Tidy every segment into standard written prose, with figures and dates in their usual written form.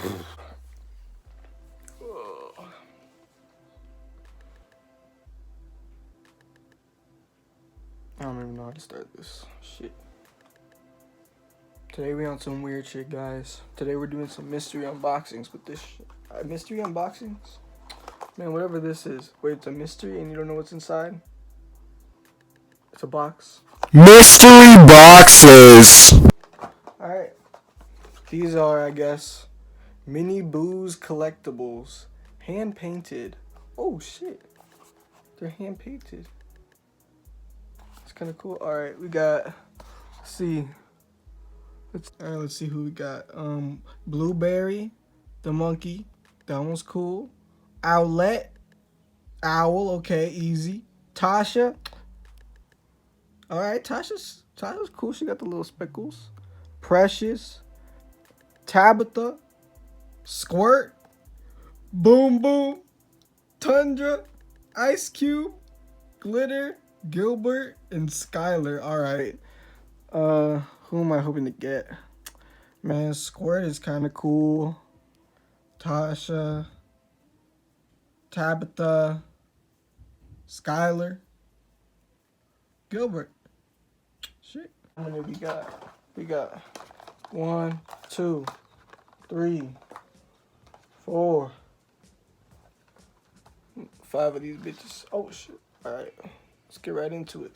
I don't even know how to start this shit. Today we on some weird shit, guys. Today we're doing some mystery unboxings with this shit. Mystery unboxings? Man, whatever this is. Wait, it's a mystery and you don't know what's inside? It's a box. Mystery boxes. Alright. These are, I guess, Mini Booze collectibles. Hand painted. Oh shit. They're hand painted. It's kind of cool. Alright, we got, let's see. Let's see who we got. Blueberry, the monkey. That one's cool. Owlette. Owl, okay, easy. Tasha. Alright, Tasha's cool. She got the little speckles. Precious. Tabitha. Squirt. Boom Boom. Tundra. Ice Cube. Glitter. Gilbert. And Skylar. Alright. Who am I hoping to get? Man, Squirt is kind of cool. Tasha. Tabitha. Skylar. Gilbert. Shit. How many we got? We got 1, 2, 3, 4, 5 of these bitches. Oh shit. Alright. Let's get right into it.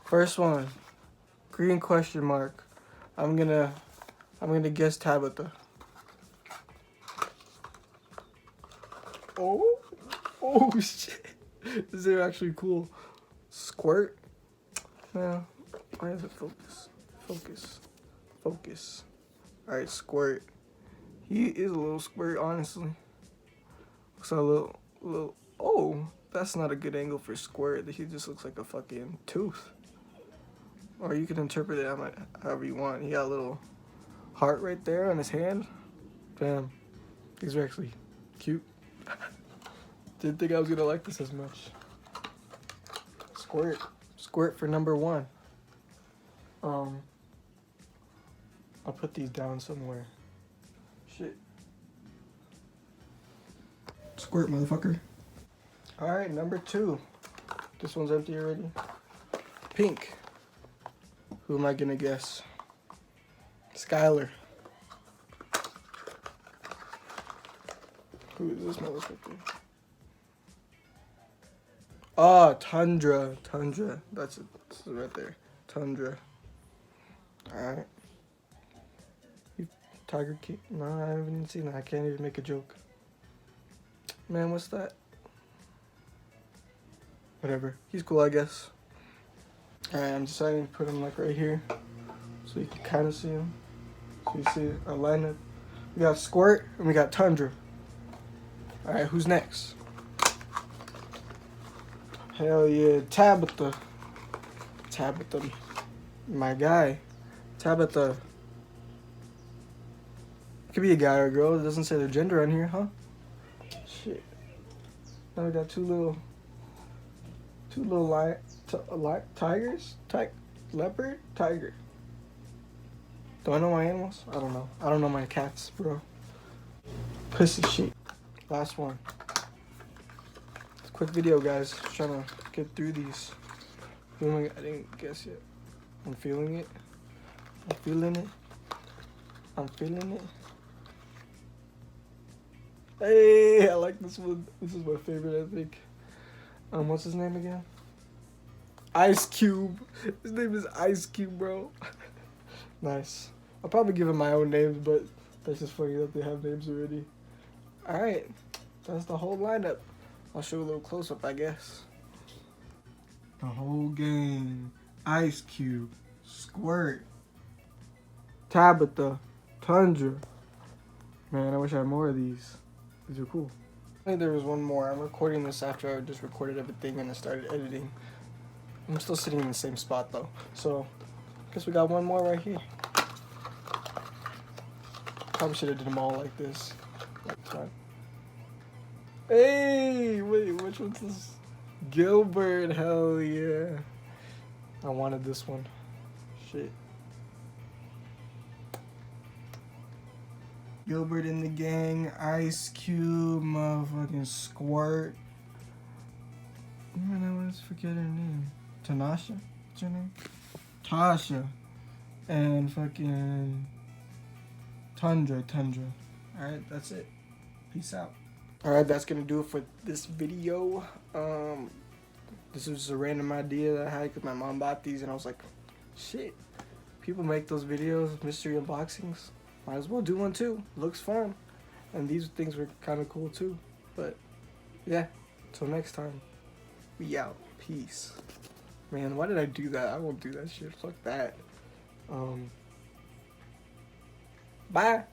First one. Green question mark. I'm gonna guess Tabitha. Oh shit. This is actually cool. Squirt. Man, why does it focus? Focus. Alright, Squirt. He is a little squirt, honestly. Looks like a little. Oh, that's not a good angle for Squirt. He just looks like a fucking tooth. Or you can interpret it however you want. He got a little heart right there on his hand. Damn. These are actually cute. Didn't think I was gonna like this as much. Squirt for number 1. I'll put these down somewhere. Shit. Squirt, motherfucker. Alright, number 2. This one's empty already. Pink. Who am I gonna guess? Skylar. Who is this motherfucker? Ah, Tundra. That's it. This is right there. Tundra. Alright. Tiger King? No, I haven't even seen that. I can't even make a joke. Man, what's that? Whatever. He's cool, I guess. Alright, I'm deciding to put him like right here. So you can kind of see him. So you see our lineup. We got Squirt and we got Tundra. Alright, who's next? Hell yeah, Tabitha. My guy. Tabitha. Could be a guy or a girl. It doesn't say their gender on here, huh? Shit. Now we got two little tigers. Leopard, tiger. Do I know my animals? I don't know. I don't know my cats, bro. Pussy shit. Last one. It's a quick video, guys. Just trying to get through these. I didn't guess yet. I'm feeling it. I'm feeling it. Hey, I like this one. This is my favorite, I think. What's his name again? Ice Cube. His name is Ice Cube, bro. Nice. I'll probably give him my own names, but that's just funny that they have names already. Alright. That's the whole lineup. I'll show a little close-up, I guess. The whole gang. Ice Cube. Squirt. Tabitha. Tundra. Man, I wish I had more of these. These are cool. I think there was one more. I'm recording this after I just recorded everything and I started editing. I'm still sitting in the same spot though. So, I guess we got one more right here. Probably should have did them all like this. Hey, wait, which one's this? Gilbert, hell yeah. I wanted this one. Shit. Gilbert and the Gang, Ice Cube, motherfucking Squirt. Man, I always forget her name. Tanasha? What's her name? Tasha. And fucking Tundra. Alright, that's it. Peace out. Alright, that's gonna do it for this video. This was just a random idea that I had because my mom bought these and I was like, shit. People make those videos, mystery unboxings. Might as well do one too. Looks fun. And these things were kind of cool too. But yeah, till next time. We out. Peace. Man, why did I do that? I won't do that shit. Fuck that. Bye.